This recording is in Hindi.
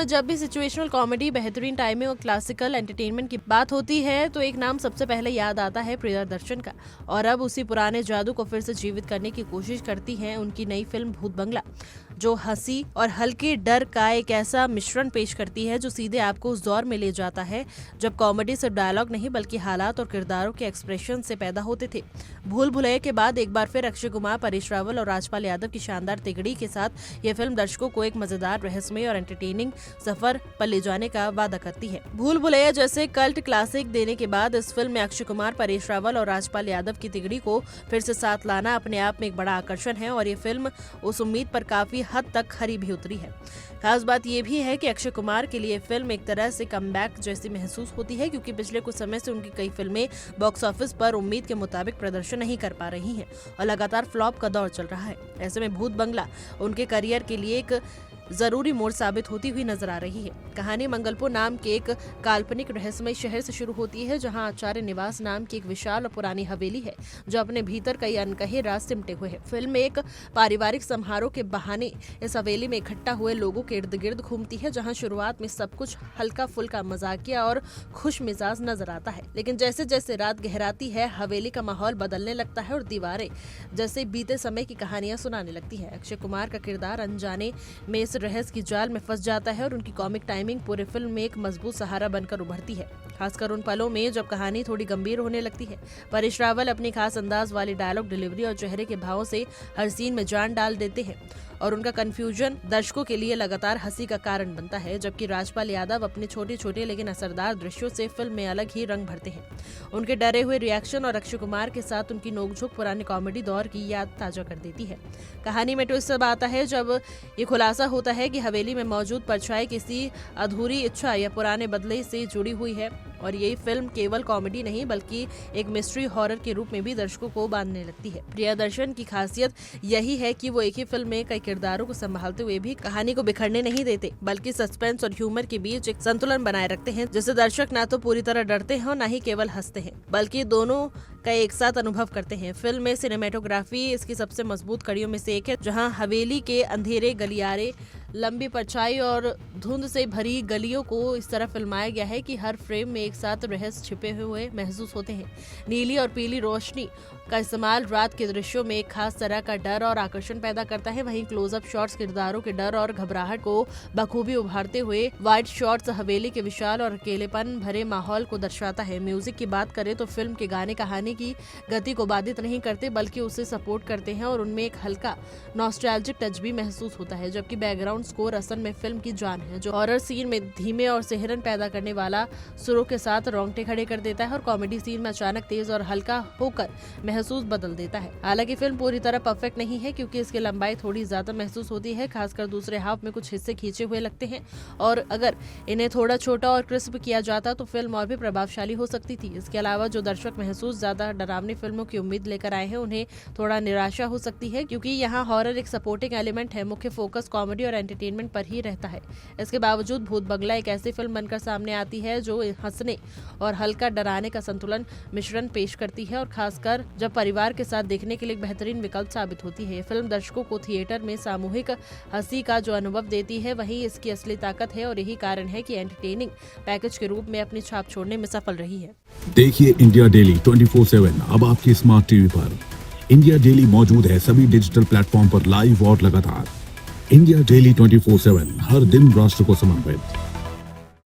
जब भी सिचुएशनल कॉमेडी, बेहतरीन टाइमिंग और क्लासिकल एंटरटेनमेंट की बात होती है तो एक नाम सबसे पहले याद आता है प्रियदर्शन का। और अब उसी पुराने जादू को फिर से जीवित करने की कोशिश करती है उनकी नई फिल्म भूत बंगला, जो हंसी और हल्के डर का एक ऐसा मिश्रण पेश करती है जो सीधे आपको उस दौर में ले जाता है जब कॉमेडी सिर्फ डायलॉग नहीं बल्कि हालात और किरदारों के एक्सप्रेशन से पैदा होते थे। भूल भुलैया के बाद एक बार फिर अक्षय कुमार, परेश रावल और राजपाल यादव की शानदार तिगड़ी के साथ यह फिल्म दर्शकों को एक मजेदार, रहस्यमय और एंटरटेनिंग सफर पर ले जाने का वादा करती है। भूल भुलैया जैसे कल्ट क्लासिक देने के बाद इस फिल्म में अक्षय कुमार, परेश रावल और राजपाल यादव की तिगड़ी को फिर से साथ लाना अपने आप में एक बड़ा आकर्षण है और ये फिल्म उस उम्मीद पर काफी हद तक खरी भी उतरी है। खास बात यह भी है कि अक्षय कुमार के लिए फिल्म एक तरह से कमबैक जैसी महसूस होती है, क्योंकि पिछले कुछ समय से उनकी कई फिल्में बॉक्स ऑफिस पर उम्मीद के मुताबिक प्रदर्शन नहीं कर पा रही हैं और लगातार फ्लॉप का दौर चल रहा है। ऐसे में भूत बंगला उनके करियर के लिए एक जरूरी मोड़ साबित होती हुई नजर आ रही है। कहानी मंगलपुर नाम के एक काल्पनिक रहस्यमय शहर से शुरू होती है, जहां आचार्य निवास नाम की एक विशाल और पुरानी हवेली है जो अपने भीतर कई अनकहे राज सिमटे हुए है। फिल्म में एक पारिवारिक समारोह के बहाने इस हवेली में इकट्ठा हुए लोगों के इर्द गिर्द घूमती है, जहां शुरुआत में सब कुछ हल्का फुल्का, मजाकिया और खुश मिजाज नजर आता है, लेकिन जैसे जैसे रात गहराती है हवेली का माहौल बदलने लगता है और दीवारें जैसे बीते समय की कहानियां सुनाने लगती है। अक्षय कुमार का किरदार अनजाने में रहस्य की जाल में फंस जाता है और उनकी कॉमिक टाइमिंग पूरे फिल्म में एक मजबूत सहारा बनकर उभरती है, खासकर उन पलों में जब कहानी थोड़ी गंभीर होने लगती है। परेश रावल अपनी खास अंदाज वाली डायलॉग डिलीवरी और चेहरे के भावों से हर सीन में जान डाल देते हैं और उनका कंफ्यूजन दर्शकों के लिए लगातार हंसी का कारण बनता है, जबकि राजपाल यादव अपने छोटे छोटे लेकिन असरदार दृश्यों से फिल्म में अलग ही रंग भरते हैं। उनके डरे हुए रिएक्शन और अक्षय कुमार के साथ उनकी नोकझोंक पुराने कॉमेडी दौर की याद ताजा कर देती है। कहानी में ट्विस्ट तब आता है जब ये खुलासा होता है कि हवेली में मौजूद परछाई किसी अधूरी इच्छा या पुराने बदले से जुड़ी हुई है और यही फिल्म केवल कॉमेडी नहीं बल्कि एक मिस्ट्री हॉरर के रूप में भी दर्शकों को बांधने लगती है। प्रियदर्शन की खासियत यही है कि वो एक ही फिल्म में कई किरदारों को संभालते हुए भी कहानी को बिखरने नहीं देते, बल्कि सस्पेंस और ह्यूमर के बीच एक संतुलन बनाए रखते हैं, जिससे दर्शक ना तो पूरी तरह डरते हैं और ना ही केवल हंसते हैं, बल्कि दोनों का एक साथ अनुभव करते हैं। फिल्म में सिनेमेटोग्राफी इसकी सबसे मजबूत कड़ियों में से एक है, जहां हवेली के अंधेरे गलियारे, लंबी परछाई और धुंध से भरी गलियों को इस तरह फिल्माया गया है कि हर फ्रेम में एक साथ रहस्य छिपे हुए महसूस होते हैं। नीली और पीली रोशनी का इस्तेमाल रात के दृश्यों में एक खास तरह का डर और आकर्षण पैदा करता है, वहीं क्लोजअप शॉट्स किरदारों के डर और घबराहट को बखूबी उभारते हुए वाइड शॉट्स हवेली के विशाल और अकेलेपन भरे माहौल को दर्शाता है। म्यूजिक की बात करें तो फिल्म के गाने कहानी की गति को बाधित नहीं करते बल्कि उसे सपोर्ट करते हैं और उनमें एक हल्का नॉस्टैल्जिक टच भी महसूस होता है, जबकि बैकग्राउंड स्कोर असल में फिल्म की जान है, जो हॉरर सीन में धीमे और सिहरन पैदा करने वाला सुरों के साथ रोंगटे खड़े कर देता है और कॉमेडी सीन में अचानक तेज और हल्का होकर महसूस बदल देता है। हालांकि फिल्म पूरी तरह परफेक्ट नहीं है क्योंकि इसकी लंबाई थोड़ी ज्यादा महसूस होती है, खासकर दूसरे हाफ में कुछ हिस्से खींचे हुए लगते हैं और अगर इन्हें थोड़ा छोटा और क्रिस्प किया जाता तो फिल्म और भी प्रभावशाली हो सकती थी। इसके अलावा जो दर्शक महसूस ज्यादा डरावनी फिल्मों की उम्मीद लेकर आए हैं उन्हें थोड़ा निराशा हो सकती है, क्योंकि यहाँ हॉरर एक सपोर्टिंग एलिमेंट है, मुख्य फोकस कॉमेडी और एंटरटेनमेंट पर ही रहता है। इसके बावजूद भूत बंगला एक ऐसी फिल्म बनकर सामने आती है जो हंसने और हल्का डराने का संतुलन मिश्रण पेश करती है और खासकर जब परिवार के साथ देखने के लिए एक बेहतरीन विकल्प साबित होती है। फिल्म दर्शकों को थिएटर में सामूहिक हंसी का जो अनुभव देती है वही इसकी असली ताकत है और यही कारण है कि एंटरटेनिंग पैकेज के रूप में अपनी छाप छोड़ने में सफल रही है। देखिए इंडिया डेली 24/7 अब आपकी स्मार्ट टीवी पर। इंडिया डेली मौजूद है सभी डिजिटल प्लेटफॉर्म पर लाइव और लगातार। इंडिया डेली 24/7 हर दिन राष्ट्र को समर्पित।